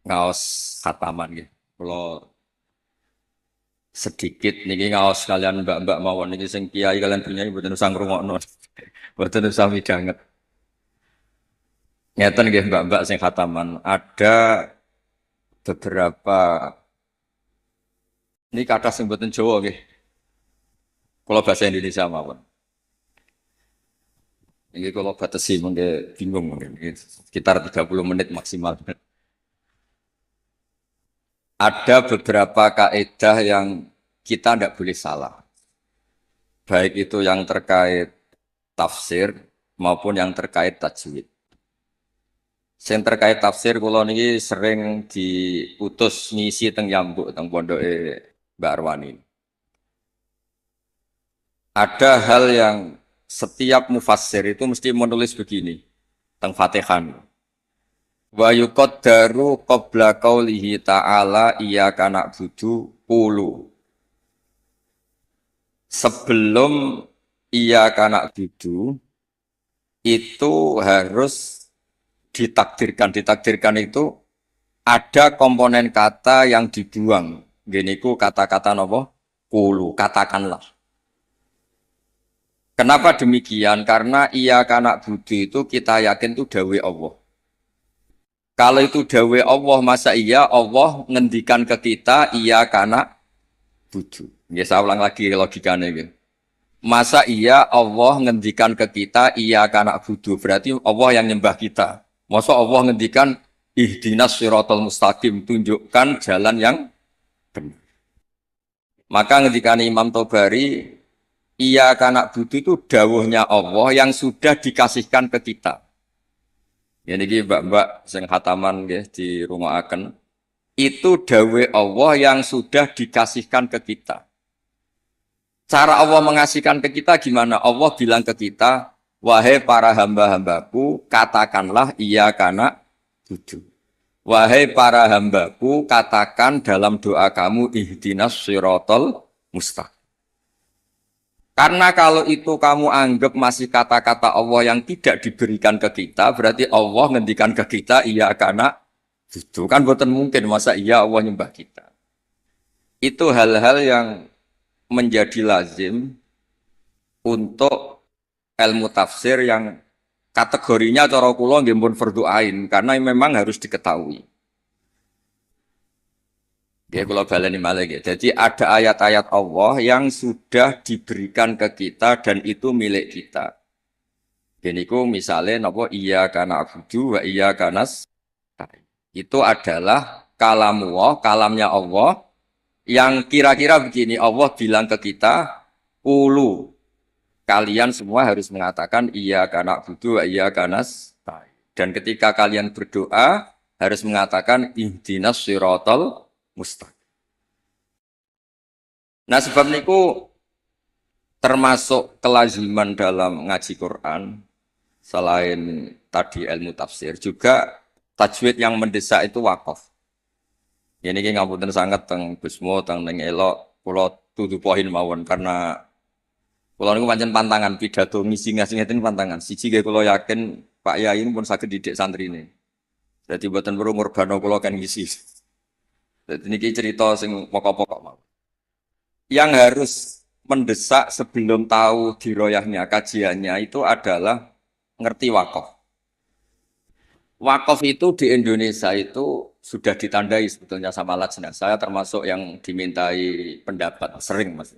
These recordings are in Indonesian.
ngaos khataman gitu. Kalau sedikit niki ngaos kalian mbak-mbak mawon niki sing kiai kalian punya mboten usah ngrungokno. Mboten usah midanget. Ngeten nggih mbak-mbak sing khataman. Ada beberapa ini kata sing mboten Jawa nggih. Kalau bahasa Indonesia mawon. Ini kalau batasi mungkin bingung mungkin. Ini sekitar 30 menit maksimal. Ada beberapa kaidah yang kita tidak boleh salah. Baik itu yang terkait tafsir maupun yang terkait tajwid. Yang terkait tafsir kula niki sering diutus ngisi teng Yambuk teng pondoke Mbak Arwani. Ada hal yang setiap mufassir itu mesti menulis begini teng Fatihah. Wa yuqaddaru qabla qaulihi ta'ala iyyaka na'budu qulu. Sebelum iyyaka na'budu itu harus ditakdirkan itu ada komponen kata yang dibuang. Gini ku kata-kata nopo kulu, katakanlah. Kenapa demikian? Karena iya kanak budi itu kita yakin itu dawe Allah. Kalau itu dawe Allah, masa iya Allah ngendikan ke kita iya kanak budu. Ya saya ulang lagi logikanya gitu. Masa iya Allah ngendikan ke kita iya kanak budu. Berarti Allah yang nyembah kita. Masa Allah ngendikan ihdinas siratal mustaqim, tunjukkan jalan yang benar. Maka ngendikan Imam Tobari, iya kanak budu itu dawuhnya Allah yang sudah dikasihkan ke kita. Ya niki mbak-mbak sing khataman nggih di rumah akan itu dawe Allah yang sudah dikasihkan ke kita. Cara Allah mengasihkan ke kita gimana? Allah bilang ke kita, wahai para hamba-hambaku, katakanlah iya kanak budu. Wahai para hambaku, katakan dalam doa kamu ihdinas sirotol mustaqim. Karena kalau itu kamu anggap masih kata-kata Allah yang tidak diberikan ke kita, berarti Allah ngendikan ke kita, iya karena itu kan bukan mungkin masa iya Allah nyembah kita. Itu hal-hal yang menjadi lazim untuk ilmu tafsir yang kategorinya cara kula nggih pun fardhu ain karena memang harus diketahui. Ya kalau baleni malih ya. Jadi ada ayat-ayat Allah yang sudah diberikan ke kita dan itu milik kita. Geniku misalnya napa iya kana abudu wa iya kanas itu adalah kalamullah, kalamnya Allah yang kira-kira begini Allah bilang ke kita ulu kalian semua harus mengatakan iya kana abudu wa iya kanas dan ketika kalian berdoa harus mengatakan ihdinas siratal mustaqim. Nah sebab niku termasuk kelaziman dalam ngaji Quran selain tadi ilmu tafsir juga tajwid yang mendesak itu wakaf. Ini ki ngapunten sangat teng Gusmo teng ning elok kula tutu poin mawon karena kula niku pancen pantangan pidato ngisi ngeten pantangan. Siji nggih kula yakin Pak Yai pun saged didik santrine. Dadi mboten perlu ngorbano kula kan ngisi. Dadi niki cerita sing pokok-pokok mawon. Yang harus mendesak sebelum tahu diroyahnya kajiannya itu adalah ngerti wakaf. Wakaf itu di Indonesia itu sudah ditandai sebetulnya sama Lajnah. Saya termasuk yang dimintai pendapat sering mas.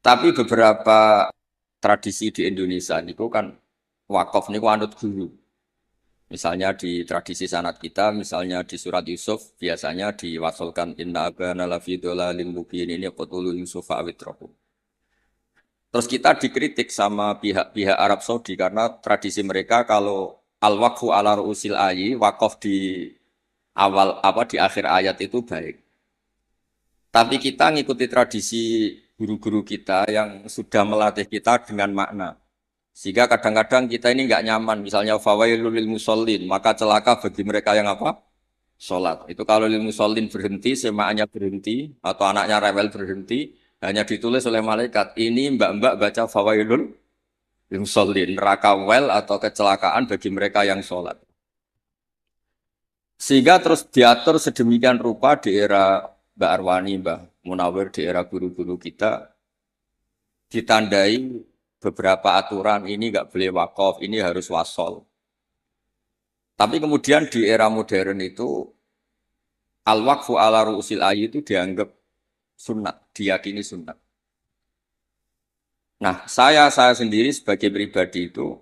Tapi beberapa tradisi di Indonesia itu kan wakaf ini anut guru. Misalnya di tradisi sanad kita, misalnya di surat Yusuf biasanya diwasolkan inna abana lafi dolalin mubin ini qatulu Yusuf awitrohu. Terus kita dikritik sama pihak-pihak Arab Saudi karena tradisi mereka kalau al-waqfu ala ru'usil ayi, wakaf di awal apa di akhir ayat itu baik. Tapi kita ngikuti tradisi guru-guru kita yang sudah melatih kita dengan makna. Sehingga kadang-kadang kita ini nggak nyaman. Misalnya fawailul lil musallin, maka celaka bagi mereka yang apa? Sholat. Itu kalau lil musallin berhenti, semaannya berhenti, atau anaknya rewel berhenti, hanya ditulis oleh malaikat. Ini mbak-mbak baca fawailul lil musallin, neraka wel atau kecelakaan bagi mereka yang sholat. Sehingga terus diatur sedemikian rupa di era Mbak Arwani, Mbak Munawir, di era guru-guru kita, ditandai beberapa aturan ini nggak boleh wakaf, ini harus wasol. Tapi kemudian di era modern itu al-waqfu ala ru'usil ayi itu dianggap sunat, diyakini sunat. Nah, saya sendiri sebagai pribadi itu,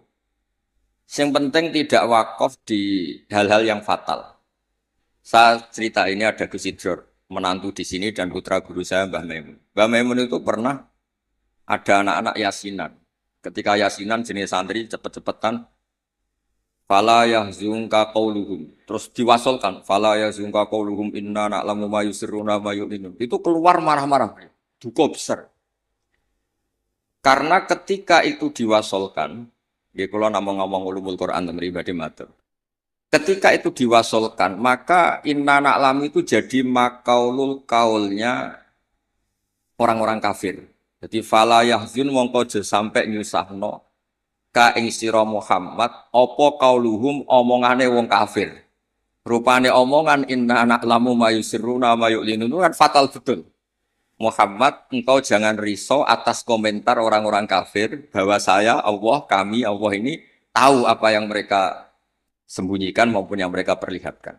yang penting tidak wakaf di hal-hal yang fatal. Saya cerita ini ada Gus Idror, menantu di sini dan putra guru saya Mbah Maimun. Mbah Maimun itu pernah ada anak-anak yasinan. Ketika yasinan jenis santri cepet-cepetan, fala yahzunka qauluhum. Terus diwasolkan, fala yahzunka qauluhum inna na'lamu ma yusirruna ma yu'linun. Itu keluar marah-marah. Duka besar. Karena ketika itu diwasolkan, ya kalau ngomong ulumul Quran dan pribadi matur. Ketika itu diwasolkan, maka inna na'lamu itu jadi makaulul kaulnya orang-orang kafir. Jadi fala yahzun mongko aja sampai nyusahno ka ing sira Muhammad apa kauluhum omongane wong kafir. Rupane omongan inna na'lamu ma yusirruna ma yu'linun kan fatal betul. Muhammad, engkau jangan risau atas komentar orang-orang kafir bahwa saya, Allah, kami, Allah ini tahu apa yang mereka sembunyikan maupun yang mereka perlihatkan.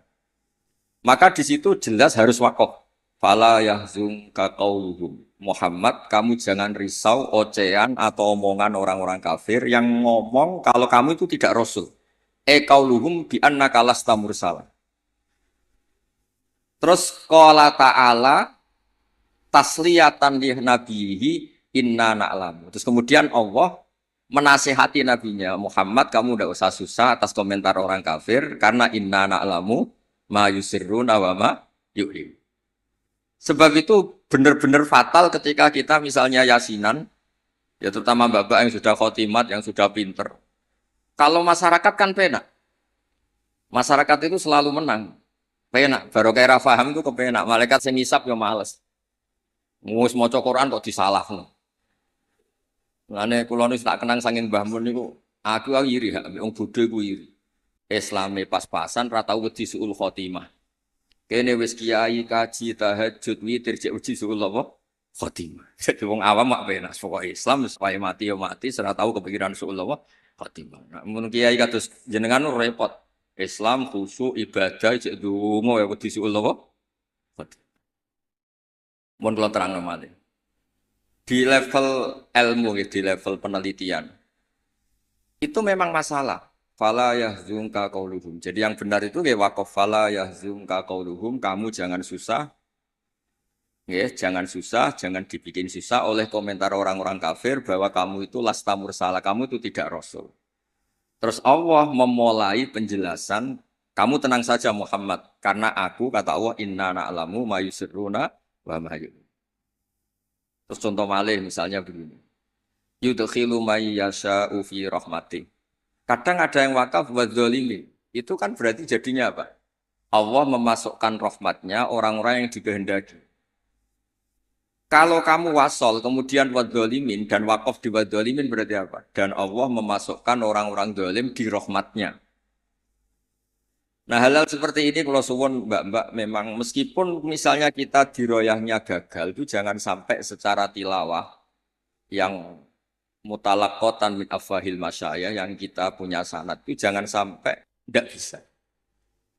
Maka di situ jelas harus wakaf. Fala yahzunka qauluhum. Muhammad, kamu jangan risau ocehan atau omongan orang-orang kafir yang ngomong kalau kamu itu tidak rasul. Qauluhum bi annaka lasta mursala. Terus qala ta'ala tasliyatan li nabihi inna na'lamu. Terus kemudian Allah menasihati nabinya, Muhammad kamu tidak usah susah atas komentar orang kafir karena inna na'lamu ma yusirruna wa ma yu'lin. Sebab itu benar-benar fatal ketika kita misalnya yasinan, ya terutama bapak yang sudah khotimat, yang sudah pinter. Kalau masyarakat kan penak. Masyarakat itu selalu menang. Penak, baru kayak rafaham itu kepenak. Malaikat yang ngisap ya males. Ngus maca Quran kok disalahno. Lane kula niku tak kenang saking Mbah Mun niku, aku iri hak wong bodho iku iri. Islame pas-pasan ra tau wedi suul khotimah. Kene wis kiai kaji tahajud witir cek wedi suul apa? Khotimah. Jadi wong awam mak penak pokoke Islam supaya mati ya mati, ora tau kepikiran suul apa? Khotimah. Nah, mun kiai kados jenengan repot. Islam khusyuk ibadah cek donga ya wedi suul apa? Khotimah. Mun kula terangno malih. Di level ilmu, di level penelitian, itu memang masalah. Fala yahzunka qauluhum. Jadi yang benar itu ya waqaf fala yahzunka qauluhum, kamu jangan susah. Ya, jangan susah, jangan dibikin susah oleh komentar orang-orang kafir bahwa kamu itu lasta mursala, kamu itu tidak rasul. Terus Allah memulai penjelasan, kamu tenang saja Muhammad, karena aku kata Allah inna na'lamu ma yusirruna wa ma yu'lin. Terus contoh malih misalnya begini. Yudkhilu may yasha'u fi rahmati. Kadang ada yang wakaf wa dzalimin. Itu kan berarti jadinya apa? Allah memasukkan rahmatnya orang-orang yang dikehendaki. Kalau kamu wasol kemudian wa dzalimin dan wakaf di wa dzalimin berarti apa? Dan Allah memasukkan orang-orang zalim di rahmatnya. Nah hal-hal seperti ini kalau suwun mbak-mbak memang meskipun misalnya kita diroyahnya gagal itu jangan sampai secara tilawah yang mutalakotan min afwahil masyayah yang kita punya sanad itu jangan sampai tidak bisa.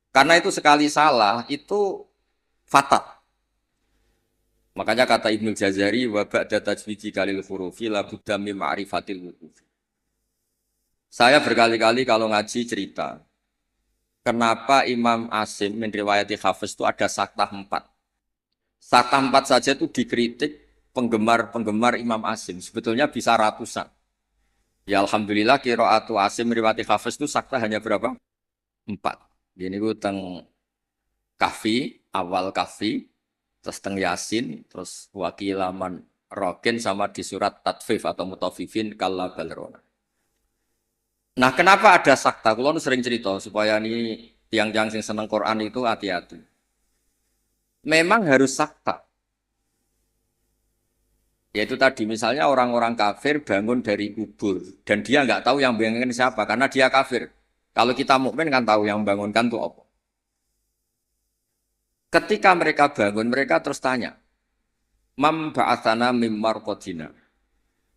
Karena itu sekali salah itu fatal. Makanya kata Ibnu Jazari wa ba'da tajwidi kalil hurufi la budda min ma'rifatil wuqufi. Saya berkali-kali kalau ngaji cerita kenapa Imam Asim meriwayati Hafiz itu ada saktah 4. Saktah 4 saja itu dikritik penggemar-penggemar Imam Asim. Sebetulnya bisa ratusan. Ya Alhamdulillah qiraatu Asim meriwayati Hafiz itu saktah hanya berapa? 4. Ini itu teng Kahfi, awal Kahfi, terus teng Yasin, terus wakilaman Rokin sama di surat Tatfif atau Mutafifin kalla balrona. Nah, kenapa ada sakta? Kulo sering cerita supaya ini tiang-tiang sing seneng Quran itu hati-hati. Memang harus sakta. Yaitu tadi misalnya orang-orang kafir bangun dari kubur dan dia nggak tahu yang bangunkan siapa karena dia kafir. Kalau kita mukmin kan tahu yang bangunkan itu apa. Ketika mereka bangun, mereka terus tanya, "Mam ba'atsana mim marqadina."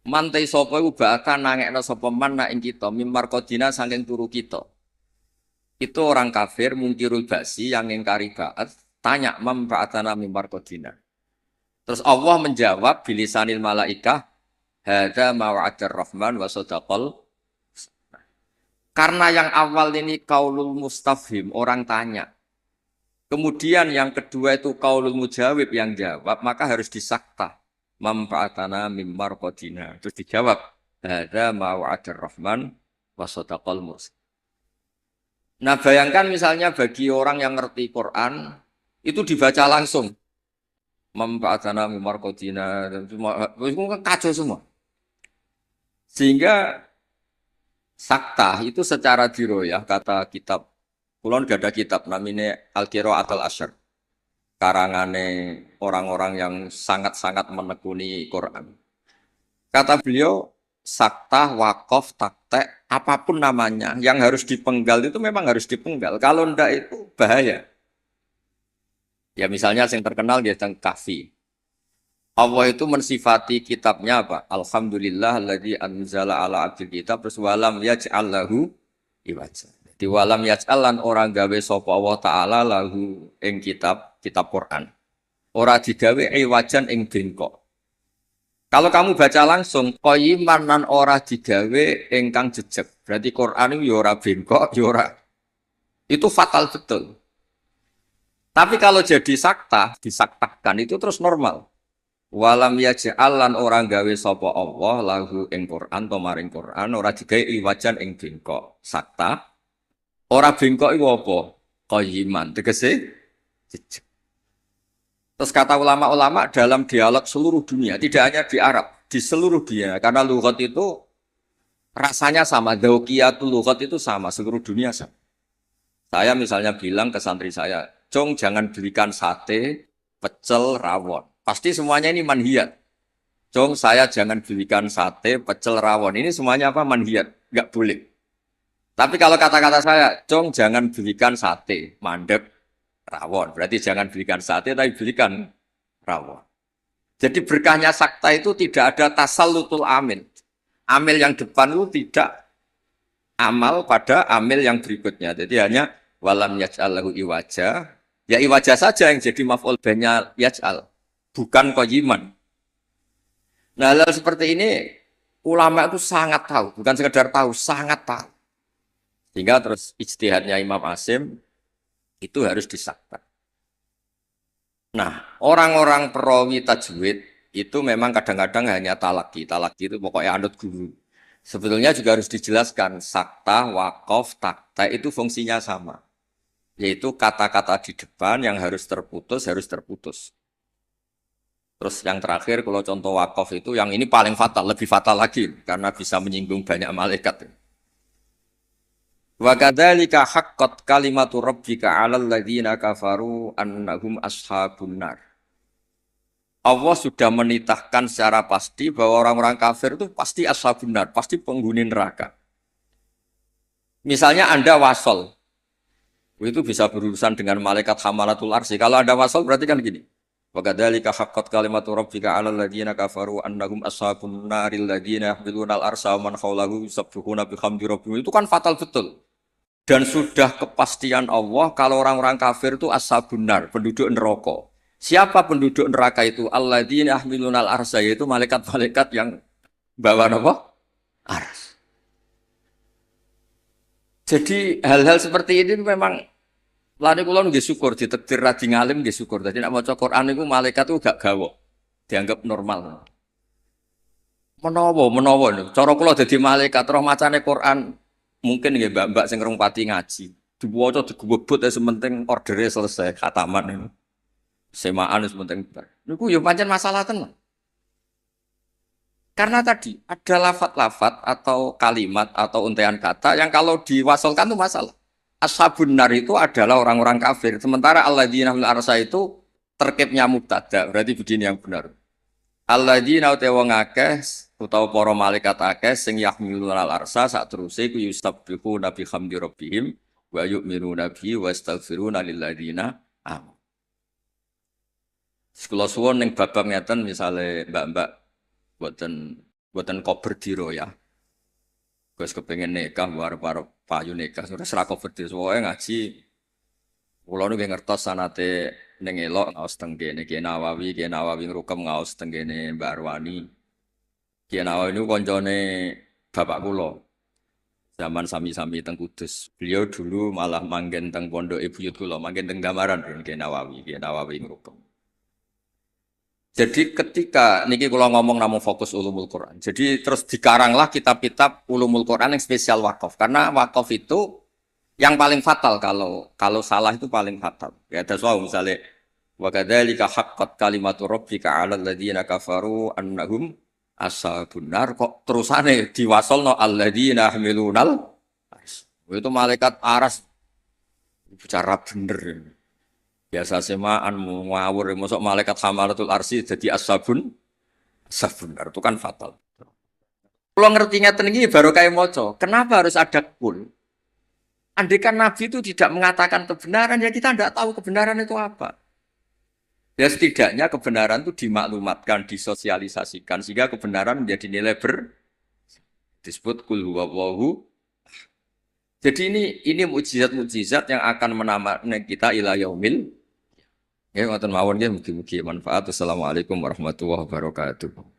Mantai sapa iku ba'atsa nangekno sapa man nak ing kita mim marqadina saking turu kita. Itu orang kafir mungkirul ba'si yang ingkari ba'ats tanya mam ba'atsana mim marqadina. Terus Allah menjawab bilisanil malaikah hadza ma wa'adar rahman wa sadaqal. Karena yang awal ini kaulul mustafhim, orang tanya. Kemudian yang kedua itu kaulul mujawib yang jawab, maka harus disakta. Manfaatana mimmar qadina. Terus dijawab, hadza ma wa'adar rahman wa sadaqal mursalin. Nah, bayangkan misalnya bagi orang yang ngerti Quran, itu dibaca langsung. Manfaatana mimmar qadina, itu kan kacau semua. Sehingga sakta itu secara diroyah kata kitab kulon gak ada kitab namanya Al-Qira'at al-Asyr karangane orang-orang yang sangat-sangat menekuni Quran. Kata beliau sakta, wakof, taktek, apapun namanya yang harus dipenggal itu memang harus dipenggal. Kalau ndak itu bahaya. Ya misalnya yang terkenal dia tentang kafi. Allah itu mensifati kitabnya apa? Alhamdulillah alladzi anzala ala abdil kitab terus walam yaj'al lahu iwaja. Di walam yaj'al lan orang gawe sapa Allah taala lahu ing kitab Quran. Ora digawe iwajan ing bengkok. Kalau kamu baca langsung qayyiman lan ora digawe ingkang jejeg. Berarti Quran itu ya ora bengkok, ya ora. Itu fatal betul. Tapi kalau jadi sakta, disaktakan itu terus normal. Walam yaj'al lan orang gawe sapa Allah lahu ing Quran to maring Quran ora digawe iwajan ing bengkok. Sakta. Ora bengkok iku apa? Qayyiman. Tegese jejeg. Terus kata ulama-ulama dalam dialog seluruh dunia, tidak hanya di Arab, di seluruh dunia karena lughat itu rasanya sama, dzauqiyatul lughat itu sama, seluruh dunia sama. Saya misalnya bilang ke santri saya, "Cong jangan belikan sate, pecel, rawon." Pasti semuanya ini manhiyat. Cong, saya jangan belikan sate, pecel, rawon. Ini semuanya apa? Manhiyat. Enggak boleh. Tapi kalau kata-kata saya, Cong, jangan belikan sate, mandek, rawon. Berarti jangan belikan sate, tapi belikan rawon. Jadi berkahnya sakta itu tidak ada tasallutul amil. Amil yang depan itu tidak amal pada amil yang berikutnya. Jadi hanya walam yaj'al lahu iwaja. Ya iwaja saja yang jadi maf'ul bihnya yaj'al. Bukan qayyiman. Nah, hal seperti ini ulama itu sangat tahu, bukan sekedar tahu, sangat tahu. Sehingga terus ijtihadnya Imam Asim itu harus disakta. Nah, orang-orang perawi tajwid itu memang kadang-kadang hanya talaki. Talaki itu pokoknya anut guru. Sebetulnya juga harus dijelaskan sakta, wakof, takta itu fungsinya sama. Yaitu kata-kata di depan yang harus terputus. Terus yang terakhir kalau contoh wakof itu yang ini paling fatal, lebih fatal lagi karena bisa menyinggung banyak malaikat. Wa kadzalika haqqat kalimatu rabbika 'alal ladzina kafaru annahum ashabun nar. Allah sudah menitahkan secara pasti bahwa orang-orang kafir itu pasti ashabun nar, pasti penghuni neraka. Misalnya Anda wasol, itu bisa berurusan dengan malaikat hamalatul arsy. Kalau Anda wasol berarti kan gini. Wa kadzalika haqqat kalimatu rabbika 'alal ladzina kafaru annahum ashabun naril ladzina yahmiluna al-arsya wa man hawlahu yusabbihuna bihamdi rabbihim. Itu kan fatal betul. Dan sudah kepastian Allah kalau orang-orang kafir itu ashabun nar, penduduk neraka. Siapa penduduk neraka itu? Alladzina yahmiluna al-arsya, yaitu malaikat-malaikat yang bawa apa? Ars. Jadi hal-hal seperti ini memang lani kula nggih syukur ditakdir radi ngalim nggih syukur. Dadi nek maca Quran niku malaikat itu gak gawok, dianggap normal. Menawa cara kula dadi malaikat roh macane Quran mungkin nggih mbak-mbak sing ngrungpati ngaji. Diwaca digebut ya sementing ordere selesai khataman niku. Semaan sementing bar. Niku ya pancen masalah tenan. Karena tadi ada lafat-lafat atau kalimat atau untaian kata yang kalau diwasolkan itu masalah. Ashabun nar itu adalah orang-orang kafir. Sementara alladzina fil arsy itu terkibnya mubtada. Berarti begini yang benar. Alladzina utawa ngakeh utawa para malaikat akeh sing yahmiluna al-arsya sak teruse ku yustabbihuna bihamdi rabbihim wa yu'minuna bihi wa astaghfiruna lil ladzina amanu. Kula suwun ning bab ngeten misale mbak-mbak buatan buatan kober diro ya. Gus kepengen nikah arep-arep payu nikah terus ra kober diro. Soale ngaji kula nu ngertos sanate ning elok ngaos teng kene Ki Nawawi ngrukem ngaos teng kene Mbak Arwani. Ki Nawawi niku koncone bapak kula. Zaman sami-sami teng Kudus. Beliau dulu malah manggen teng pondok Buyut kula, manggen teng Damaran Ki Nawawi ngrukem. Jadi ketika niki kalau ngomong namun fokus ulumul Quran. Jadi terus dikaranglah kitab-kitab ulumul Quran yang spesial wakaf. Karena wakaf itu yang paling fatal kalau salah itu paling fatal. Ya ada soal misalnya wa kadzalika haqqat kalimatu rabbika 'alal ladzina kafaru annahum ashabun nar kok terusane diwasolno alladzina hamilunal ars. Itu malaikat aras bicara bener. Biasa semaan ngawur, masuk malaikat hamalatul arsi jadi asabun, itu kan fatal. Kalau ngertinya tinggi baru kayak moco. Kenapa harus ada kul? Andai kan Nabi itu tidak mengatakan kebenaran, ya kita tidak tahu kebenaran itu apa. Ya setidaknya kebenaran itu dimaklumatkan, disosialisasikan, sehingga kebenaran menjadi nilai disebut kul huwallahu. Jadi ini mukjizat-mukjizat yang akan menamatkan kita ila yaumil. Ya, ngoten mawon nggih mugi-mugi manfaat. Assalamualaikum warahmatullahi wabarakatuh.